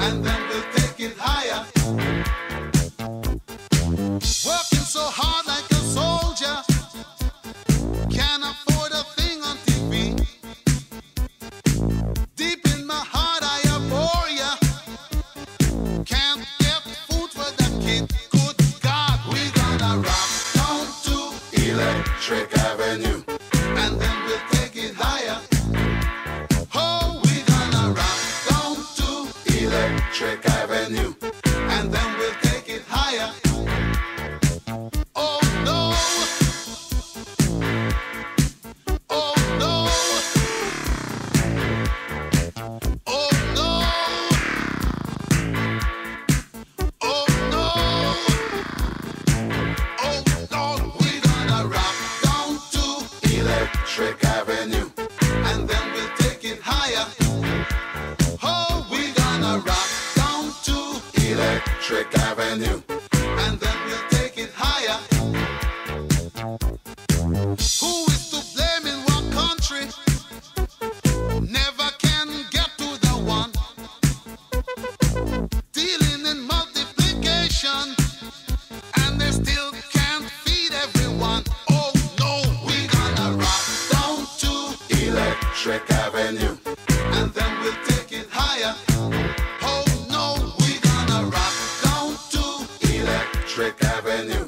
and then we'll take it higher. Working so hard like a soldier, can't afford a thing on TV. Deep in my heart I abhor ya, can't get food for the kid. Good God, we gonna rock down to Electric Avenue, and then we'll take it higher. Oh, we gonna rock down to Electric Avenue, and then we'll take it higher. Oh no, oh no, oh no, oh no, oh no, we gonna rock down to Electric Avenue, and then we'll take it higher. Oh, we gonna rock down to Electric Avenue, and then we'll take it higher. Who is to blame in what country? Never can get to the one. Dealing in multiplication, and they still can't feed everyone. Oh no, we gonna rock down to Electric Avenue, and then we'll take it higher. Oh no, we gonna rock down to Electric Avenue.